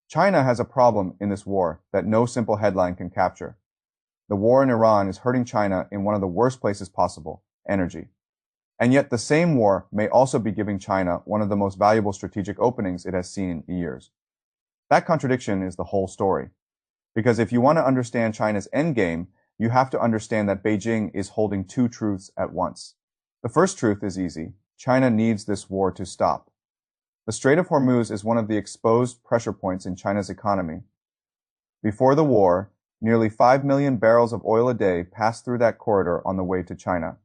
China has a problem in this war that no simple headline can capture. The war in Iran is hurting China in one of the worst places possible, energy. And yet the same war may also be giving China one of the most valuable strategic openings it has seen in years. That contradiction is the whole story. Because if you want to understand China's endgame, you have to understand that Beijing is holding two truths at once. The first truth is easy. China needs this war to stop. The Strait of Hormuz is one of the exposed pressure points in China's economy. Before the war, nearly 5 million barrels of oil a day passed through that corridor on the way to China.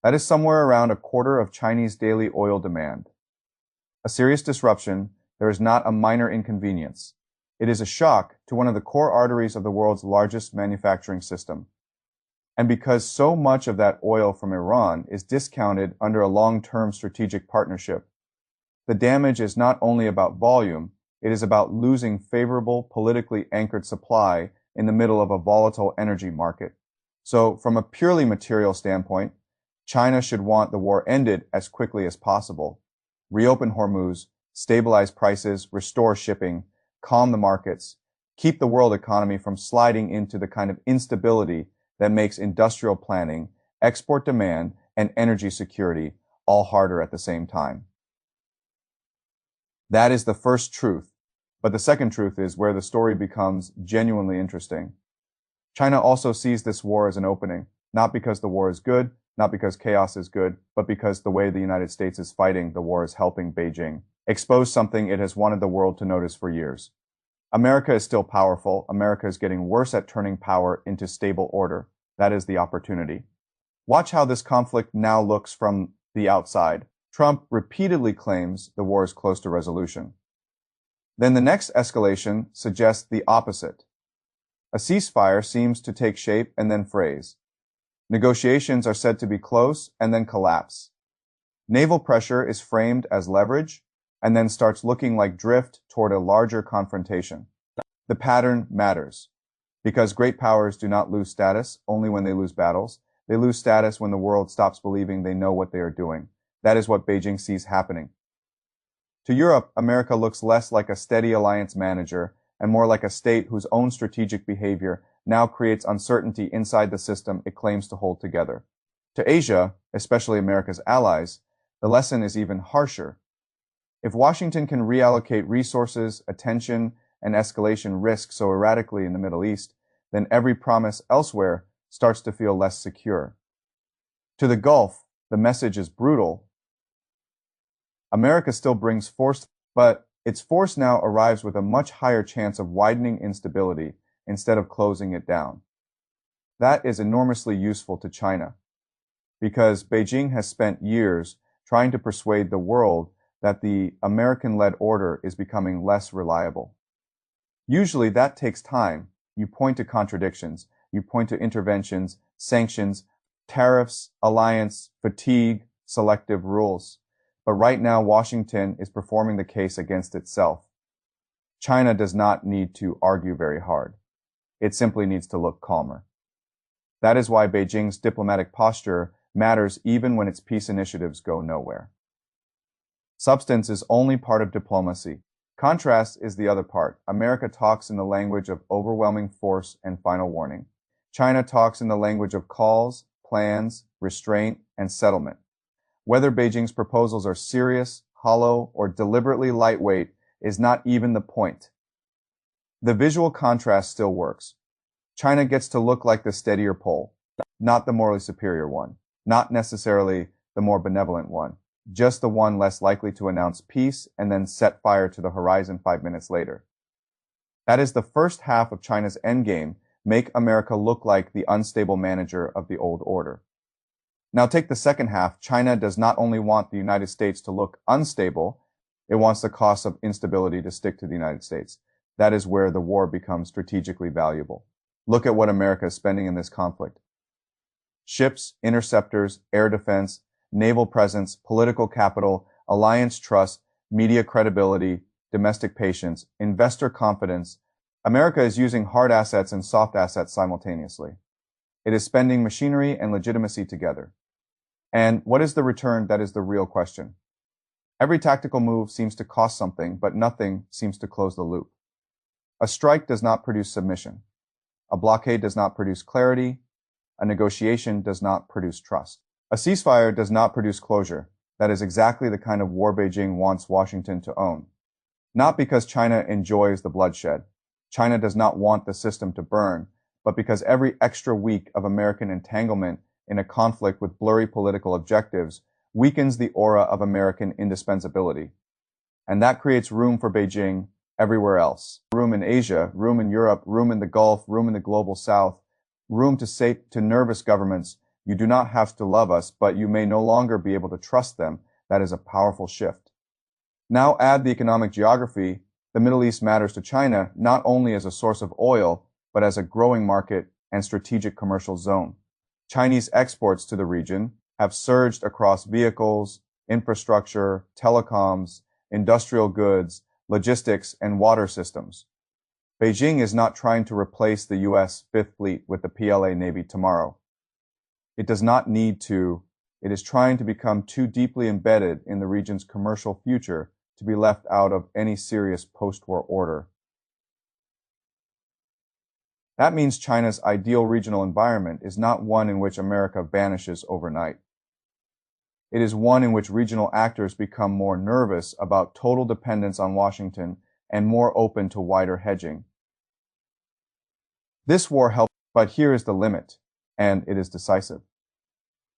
That is somewhere around a quarter of Chinese daily oil demand. A serious disruption, there is not a minor inconvenience. It is a shock to one of the core arteries of the world's largest manufacturing system. And because so much of that oil from Iran is discounted under a long-term strategic partnership, the damage is not only about volume, it is about losing favorable, politically anchored supply in the middle of a volatile energy market. So, from a purely material standpoint, China should want the war ended as quickly as possible, reopen Hormuz, stabilize prices, restore shipping, calm the markets, keep the world economy from sliding into the kind of instability that makes industrial planning, export demand, and energy security all harder at the same time. That is the first truth, but the second truth is where the story becomes genuinely interesting. China also sees this war as an opening, not because the war is good, not because chaos is good, but because the way the United States is fighting the war is helping Beijing expose something it has wanted the world to notice for years. America is still powerful. America is getting worse at turning power into stable order. That is the opportunity. Watch how this conflict now looks from the outside. Trump repeatedly claims the war is close to resolution. Then the next escalation suggests the opposite. A ceasefire seems to take shape and then frays. Negotiations are said to be close and then collapse. Naval pressure is framed as leverage and then starts looking like drift toward a larger confrontation. The pattern matters because great powers do not lose status only when they lose battles. They lose status when the world stops believing they know what they are doing. That is what Beijing sees happening. To Europe, America looks less like a steady alliance manager and more like a state whose own strategic behavior now creates uncertainty inside the system it claims to hold together. To Asia, especially America's allies, the lesson is even harsher. If Washington can reallocate resources, attention, and escalation risk so erratically in the Middle East, then every promise elsewhere starts to feel less secure. To the Gulf, the message is brutal. America still brings force, but its force now arrives with a much higher chance of widening instability instead of closing it down. That is enormously useful to China, because Beijing has spent years trying to persuade the world that the American-led order is becoming less reliable. Usually that takes time. You point to contradictions, you point to interventions, sanctions, tariffs, alliance, fatigue, selective rules. But right now, Washington is performing the case against itself. China does not need to argue very hard. It simply needs to look calmer. That is why Beijing's diplomatic posture matters even when its peace initiatives go nowhere. Substance is only part of diplomacy. Contrast is the other part. America talks in the language of overwhelming force and final warning. China talks in the language of calls, plans, restraint, and settlement. Whether Beijing's proposals are serious, hollow, or deliberately lightweight is not even the point. The visual contrast still works. China gets to look like the steadier pole, not the morally superior one, not necessarily the more benevolent one, just the one less likely to announce peace and then set fire to the horizon 5 minutes later. That is the first half of China's endgame, make America look like the unstable manager of the old order. Now take the second half. China does not only want the United States to look unstable, it wants the cost of instability to stick to the United States. That is where the war becomes strategically valuable. Look at what America is spending in this conflict. Ships, interceptors, air defense, naval presence, political capital, alliance trust, media credibility, domestic patience, investor confidence. America is using hard assets and soft assets simultaneously. It is spending machinery and legitimacy together. And what is the return? That is the real question. Every tactical move seems to cost something, but nothing seems to close the loop. A strike does not produce submission. A blockade does not produce clarity. A negotiation does not produce trust. A ceasefire does not produce closure. That is exactly the kind of war Beijing wants Washington to own. Not because China enjoys the bloodshed. China does not want the system to burn, but because every extra week of American entanglement in a conflict with blurry political objectives weakens the aura of American indispensability. And that creates room for Beijing everywhere else. Room in Asia, room in Europe, room in the Gulf, room in the global South, room to say to nervous governments, you do not have to love us, but you may no longer be able to trust them. That is a powerful shift. Now add the economic geography. The Middle East matters to China not only as a source of oil, but as a growing market and strategic commercial zone. Chinese exports to the region have surged across vehicles, infrastructure, telecoms, industrial goods, logistics, and water systems. Beijing is not trying to replace the U.S. Fifth Fleet with the PLA Navy tomorrow. It does not need to. It is trying to become too deeply embedded in the region's commercial future to be left out of any serious post-war order. That means China's ideal regional environment is not one in which America vanishes overnight. It is one in which regional actors become more nervous about total dependence on Washington and more open to wider hedging. This war helps, but here is the limit, and it is decisive.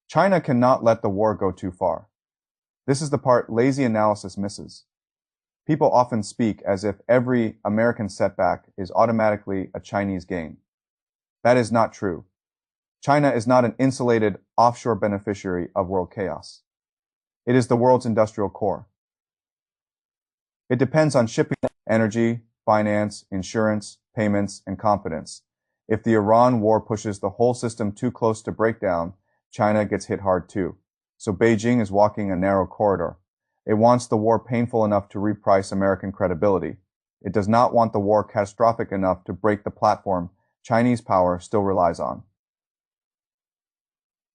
China cannot let the war go too far. This is the part lazy analysis misses. People often speak as if every American setback is automatically a Chinese gain. That is not true. China is not an insulated offshore beneficiary of world chaos. It is the world's industrial core. It depends on shipping, energy, finance, insurance, payments, and confidence. If the Iran war pushes the whole system too close to breakdown, China gets hit hard too. So Beijing is walking a narrow corridor. It wants the war painful enough to reprice American credibility. It does not want the war catastrophic enough to break the platform Chinese power still relies on.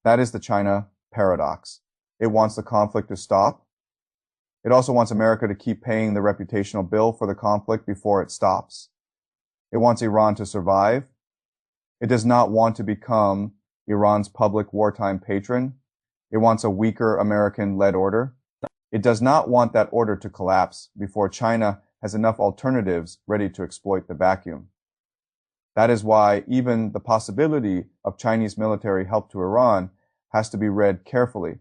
That is the China paradox. It wants the conflict to stop. It also wants America to keep paying the reputational bill for the conflict before it stops. It wants Iran to survive. It does not want to become Iran's public wartime patron. It wants a weaker American-led order. It does not want that order to collapse before China has enough alternatives ready to exploit the vacuum. That is why even the possibility of Chinese military help to Iran has to be read carefully.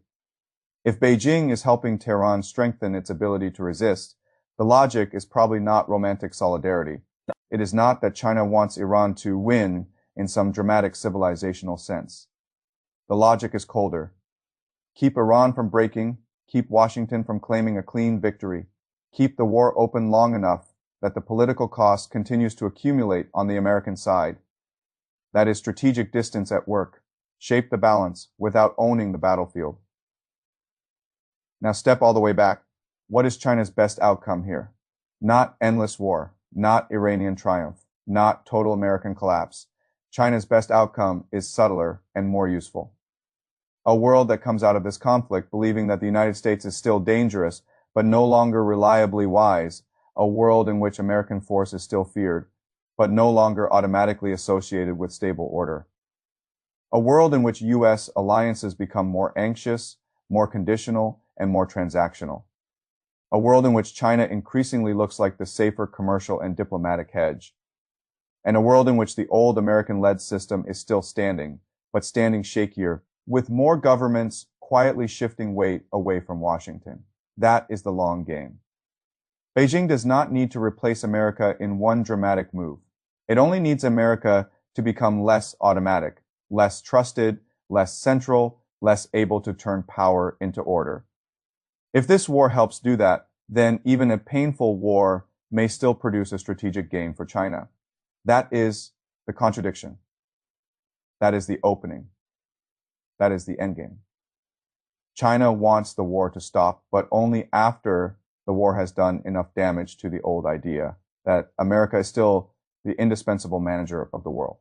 If Beijing is helping Tehran strengthen its ability to resist, the logic is probably not romantic solidarity. It is not that China wants Iran to win in some dramatic civilizational sense. The logic is colder. Keep Iran from breaking, keep Washington from claiming a clean victory, keep the war open long enough that the political cost continues to accumulate on the American side. That is strategic distance at work. Shape the balance without owning the battlefield. Now step all the way back. What is China's best outcome here? Not endless war, not Iranian triumph, not total American collapse. China's best outcome is subtler and more useful. A world that comes out of this conflict believing that the United States is still dangerous, but no longer reliably wise. A world in which American force is still feared, but no longer automatically associated with stable order. A world in which U.S. alliances become more anxious, more conditional, and more transactional. A world in which China increasingly looks like the safer commercial and diplomatic hedge. And a world in which the old American-led system is still standing, but standing shakier, with more governments quietly shifting weight away from Washington. That is the long game. Beijing does not need to replace America in one dramatic move. It only needs America to become less automatic, less trusted, less central, less able to turn power into order. If this war helps do that, then even a painful war may still produce a strategic gain for China. That is the contradiction. That is the opening. That is the endgame. China wants the war to stop, but only after the war has done enough damage to the old idea that America is still the indispensable manager of the world.